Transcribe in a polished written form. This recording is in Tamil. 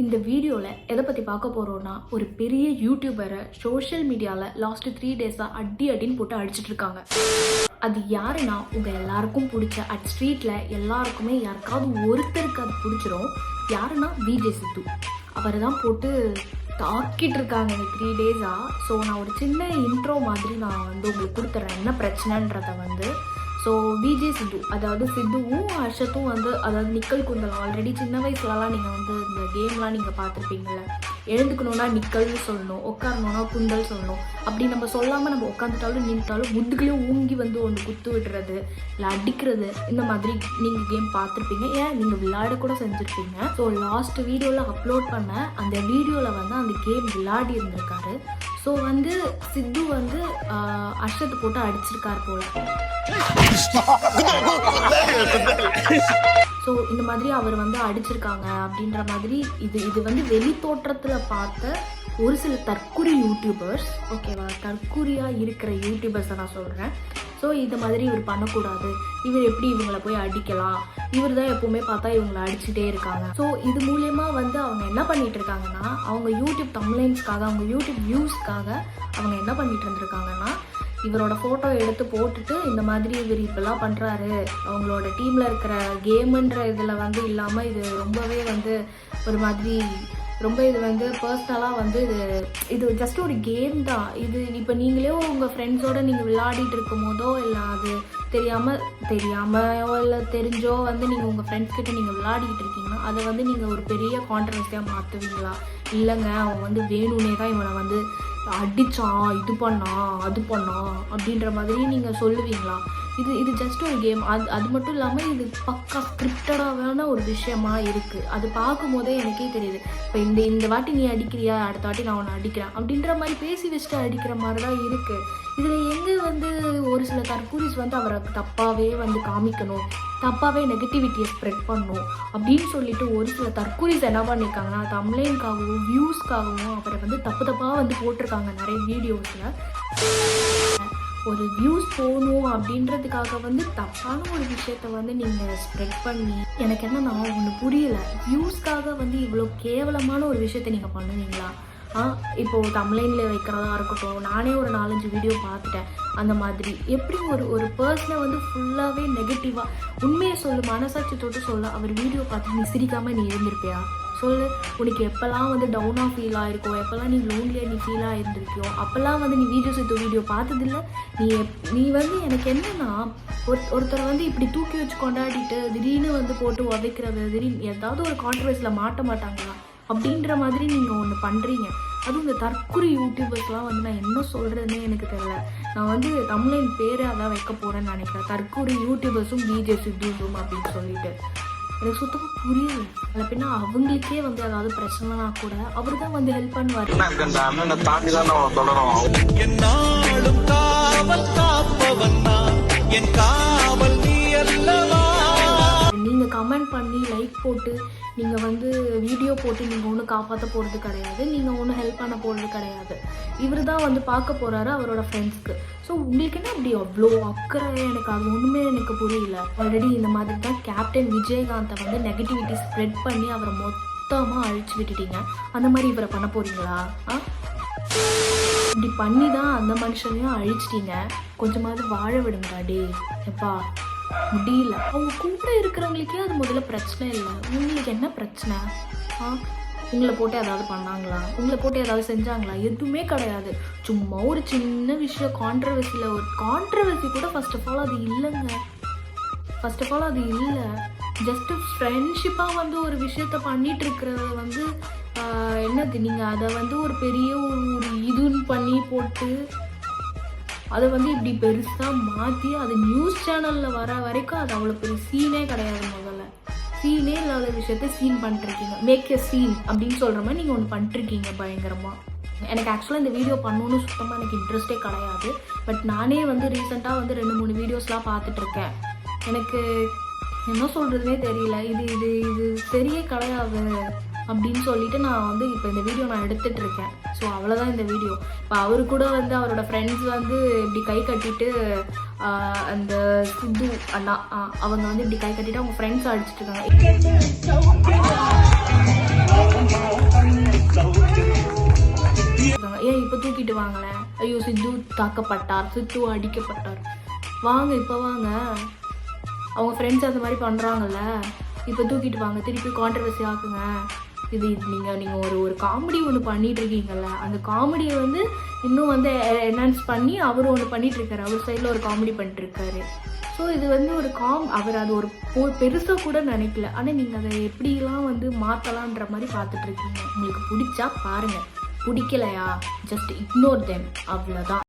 இந்த வீடியோவில் எதை பற்றி பார்க்க போகிறோன்னா, ஒரு பெரிய யூடியூபரை சோஷியல் மீடியாவில் லாஸ்ட் 3 டேஸாக அடின்னு போட்டு அடிச்சிட்ருக்காங்க. அது யாருன்னா, உங்கள் எல்லாருக்கும் பிடிச்ச அட் ஸ்ட்ரீட்டில் எல்லாருக்குமே யாருக்காவது ஒருத்தருக்கு அது பிடிச்சிரும். யாருன்னா விஜய் சித்து. அவர் தான் போட்டு தாக்கிட்டு இருக்காங்க இந்த 3 டேஸாக. ஸோ நான் ஒரு சின்ன இன்ட்ரோ மாதிரி நான் வந்து உங்களுக்கு கொடுத்துட்றேன் என்ன பிரச்சனைன்றதை வந்து. ஸோ விஜய் சித்து, அதாவது சித்துவும் ஹர்ஷத்தும் வந்து, அதாவது நிக்கல் குந்தல் ஆல்ரெடி சின்ன வயசுலலாம் நீங்கள் வந்து இந்த கேம்லாம் நீங்கள் பார்த்துருப்பீங்கள. எழுந்துக்கணுன்னா நிக்கல்னு சொல்லணும், உட்காரணுன்னா குந்தல் சொல்லணும். அப்படி நம்ம சொல்லாமல் நம்ம உட்காந்துட்டாலும் நின்றுட்டாலும் முதுகுலேயும் ஊங்கி வந்து ஒன்று குத்து விடுறது இல்லை அடிக்கிறது, இந்த மாதிரி நீங்கள் கேம் பார்த்துருப்பீங்க. ஏன் நீங்கள் விளையாட கூட செஞ்சுருப்பீங்க. ஸோ லாஸ்ட் வீடியோவில் அப்லோட் பண்ண அந்த வீடியோவில் வந்து அந்த கேம் விளையாடி இருந்திருக்காரு. ஸோ வந்து சித்து வந்து ஹர்ஷத்தை போட்டு அடிச்சிருக்காரு போல. ஸோ இந்த மாதிரி அவர் வந்து அடிச்சிருக்காங்க அப்படின்ற மாதிரி இது வந்து வெளி தோற்றத்தில் பார்த்த ஒரு சில தற்குறி யூடியூபர்ஸ், ஓகேவா, தற்குறியாக இருக்கிற யூடியூபர்ஸை நான் சொல்கிறேன். ஸோ இந்த மாதிரி இவர் பண்ணக்கூடாது, இவர் எப்படி இவங்களை போய் அடிக்கலாம், இவர் தான் எப்போவுமே பார்த்தா இவங்களை அடிச்சுட்டே இருக்காங்க. ஸோ இது மூலயமா வந்து அவங்க என்ன பண்ணிட்டு இருக்காங்கன்னா, அவங்க யூடியூப் தம்ப்லைன்ஸ்க்காக, அவங்க யூடியூப் வியூஸ்க்காக அவங்க என்ன பண்ணிட்டு இருந்திருக்காங்கன்னா, இவரோட ஃபோட்டோ எடுத்து போட்டுட்டு இந்த மாதிரி இவர் இப்பெல்லாம் பண்ணுறாரு, அவங்களோட டீமில் இருக்கிற கேமுன்ற இதில் வந்து இல்லாமல் இது ரொம்பவே வந்து ஒரு மாதிரி ரொம்ப இது வந்து பர்சனலாக வந்து இது ஜஸ்ட் ஒரு கேம் தான். இது இப்போ நீங்களே உங்கள் ஃப்ரெண்ட்ஸோடு நீங்கள் விளையாடிட்டு இருக்கும் போதோ இல்லை அது தெரியாமையோ இல்லை தெரிஞ்சோ வந்து நீங்கள் உங்கள் ஃப்ரெண்ட்ஸ் கிட்ட நீங்கள் விளையாடிக்கிட்டு இருக்கீங்கன்னா அதை வந்து நீங்கள் ஒரு பெரிய கான்ட்ரவர்சியாக மாற்றுவீங்களா? இல்லைங்க, அவன் வந்து வேணும்னே தான் இவனை வந்து அடித்தான், இது பண்ணான் அது பண்ணான் அப்படின்ற மாதிரி நீங்கள் சொல்லுவீங்களா? இது ஜஸ்ட் ஒரு கேம். அது மட்டும் இல்லாமல் இது பக்கா ஸ்கிரிப்டடான ஒரு விஷயமா இருக்குது. அது பார்க்கும் போதே எனக்கே தெரியுது. இப்போ இந்த வாட்டி நீ அடிக்கிறியா, அடுத்த வாட்டி நான் உன்னை அடிக்கிறேன் அப்படின்ற மாதிரி பேசி வச்சுட்டு அடிக்கிற மாதிரி தான் இருக்குது. இதில் எங்கே வந்து ஒரு சில தற்கூரிஸ் வந்து அவரை தப்பாகவே வந்து காமிக்கணும், தப்பாகவே நெகட்டிவிட்டியை ஸ்ப்ரெட் பண்ணணும் அப்படின்னு சொல்லிட்டு ஒரு சில தற்கூரிஸ் என்ன பண்ணியிருக்காங்கன்னா, தம்ப்லைனுக்காகவும் வியூஸ்க்காகவும் அவரை வந்து தப்பாக வந்து போட்டிருக்காங்க நிறைய வீடியோஸில். ஒரு வியூஸ் போகணும் அப்படின்றதுக்காக வந்து தப்பான ஒரு விஷயத்த வந்து நீங்கள் ஸ்ப்ரெட் பண்ணி, எனக்கு என்னன்னா ஒன்று புரியலை, வியூஸ்க்காக வந்து இவ்வளோ கேவலமான ஒரு விஷயத்த நீங்கள் பண்ணுவீங்களா? இப்போது தம்ப்லைனில் வைக்கிறதா இருக்கட்டும், நானே ஒரு 4-5 வீடியோ பார்த்துட்டேன். அந்த மாதிரி எப்படி ஒரு பர்சனை வந்து ஃபுல்லாகவே நெகட்டிவாக, உண்மையை சொல்லு, மனசாட்சி தொட்டு சொல்ல, அவர் வீடியோ பார்த்து நீ சிரிக்காமல் நீ இருந்திருப்பியா? சொல்லு. உனக்கு எப்போல்லாம் வந்து டவுனாக ஃபீல் ஆகிருக்கோ, எப்போல்லாம் நீ லோன்லியாக நீ ஃபீல் ஆகிருந்திருக்கியோ, அப்போல்லாம் வந்து நீ வீடியோ பார்த்ததில்ல. நீ வந்து எனக்கு என்னன்னா, ஒருத்தரை வந்து இப்படி தூக்கி வச்சு கொண்டாடிட்டு திடீர்னு வந்து போட்டு உதைக்கிறது, திடீர்னு ஏதாவது ஒரு கான்ட்ரவர்சியில் மாட்ட மாட்டாங்களா அப்படின்ற மாதிரி நீங்கள் ஒன்று பண்ணுறீங்க. அதுவும் இந்த தற்குறி யூடியூபர்ஸ்லாம் வந்து நான் என்ன சொல்கிறதுனே எனக்கு தெரியல. நான் வந்து தம்ப்லைன் பேரை அதான் வைக்க போகிறேன்னு நினைக்கிறேன், தற்குறி யூடியூபர்ஸும் விஜய் சித்துவும் அப்படின்னு சொல்லிட்டு. எனக்கு சுத்தமாக புரியல. அதில் பின்னா அவங்களுக்கே வந்து ஏதாவது பிரச்சனைனா கூட அவர் தான் வந்து ஹெல்ப் பண்ணுவார். நீங்கள் கமெண்ட் பண்ணி லைக் போட்டு நீங்கள் வந்து வீடியோ போட்டு நீங்கள் ஒன்றும் காப்பாற்ற போகிறது கிடையாது, நீங்கள் ஒன்றும் ஹெல்ப் பண்ண போகிறது கிடையாது. இவர் தான் வந்து பார்க்க போகிறாரு அவரோட ஃப்ரெண்ட்ஸ்க்கு. ஸோ உங்களுக்கு என்ன அப்படி அவ்வளோ அக்கறை? எனக்கு அது ஒன்றுமே எனக்கு புரியல. ஆல்ரெடி இந்த மாதிரி தான் கேப்டன் விஜயகாந்தை வந்து நெகட்டிவிட்டி ஸ்ப்ரெட் பண்ணி அவரை மொத்தமாக அழிச்சு விட்டுட்டீங்க. அந்த மாதிரி இவரை பண்ண போகிறீங்களா? இப்படி பண்ணி தான் அந்த மனுஷனையும் அழிச்சிட்டீங்க. கொஞ்சமாவது வாழ விடுங்கடா டே. எப்பா முடியல. அவங்க கூட இருக்கிறவங்களுக்கே அது முதல்ல பிரச்சனை இல்லை, உங்களுக்கு என்ன பிரச்சனை? உங்களை போட்டு ஏதாவது பண்ணாங்களா? உங்களை போட்டு ஏதாவது செஞ்சாங்களா? எதுவுமே கிடையாது. சும்மா ஒரு சின்ன விஷயம் கான்ட்ரவர்சியில், ஒரு கான்ட்ரவர்சி கூட ஃபர்ஸ்ட் ஆஃப் ஆல் அது இல்லைங்க. ஃபர்ஸ்ட் ஆஃப் ஆல் அது இல்லை. ஜஸ்ட்டு ஃப்ரெண்ட்ஷிப்பாக வந்து ஒரு விஷயத்த பண்ணிகிட்டு இருக்கிறத வந்து என்னது, நீங்கள் அதை வந்து ஒரு பெரிய ஒரு இதுன்னு பண்ணி போட்டு அதை வந்து இப்படி பெருசாக மாற்றி அது நியூஸ் சேனலில் வர வரைக்கும் அது அவ்வளோ பெரிய சீனே கிடையாது. முதல்ல சீனே இல்லாத விஷயத்த சீன் பண்ணிட்டுருக்கீங்க. மேக் எ சீன் அப்படின்னு சொல்கிற மாதிரி நீங்கள் ஒன்று பண்ணிட்டுருக்கீங்க பயங்கரமாக. எனக்கு ஆக்சுவலாக இந்த வீடியோ பண்ணணுன்னு சுத்தமாக எனக்கு இன்ட்ரெஸ்டே கிடையாது. பட் நானே வந்து ரீசெண்டாக வந்து 2-3 வீடியோஸ்லாம் பார்த்துட்ருக்கேன். எனக்கு என்ன சொல்கிறதுனே தெரியல. இது சரியே கிடையாது அப்படின்னு சொல்லிட்டு நான் வந்து இப்போ இந்த வீடியோ நான் எடுத்துகிட்ருக்கேன். ஸோ அவ்வளோதான் இந்த வீடியோ. இப்போ அவரு கூட வந்து அவரோட ஃப்ரெண்ட்ஸ் வந்து இப்படி கை கட்டிட்டு அந்த சித்து அண்ணா அவங்க வந்து இப்படி கை கட்டிட்டு அவங்க ஃப்ரெண்ட்ஸ் அடிச்சிட்ருக்காங்க. ஐயோ சித்து தாக்கப்பட்டார், சித்து அடிக்கப்பட்டார். வாங்க இப்போ வாங்க, அவங்க ஃப்ரெண்ட்ஸ் அந்த மாதிரி பண்ணுறாங்கல்ல, இப்போ தூக்கிட்டு வாங்க, திருப்பி கான்ட்ரவர்சி ஆக்குங்க. இது நீங்கள் ஒரு காமெடி ஒன்று பண்ணிகிட்டு இருக்கீங்கல்ல, அந்த காமெடியை வந்து இன்னும் வந்து என்ஹான்ஸ் பண்ணி அவர் ஒன்று பண்ணிகிட்ருக்காரு, அவர் சைடில் ஒரு காமெடி பண்ணிட்டுருக்காரு. ஸோ இது வந்து ஒரு அவர் அது ஒரு பெருசாக கூட நினைக்கல. ஆனால் நீங்கள் அதை எப்படிலாம் வந்து மாற்றலான்ற மாதிரி பார்த்துட்ருக்கீங்க. உங்களுக்கு பிடிச்சா பாருங்கள், பிடிக்கலையா ஜஸ்ட் இக்னோர் தெம், அவ்வளோதான்.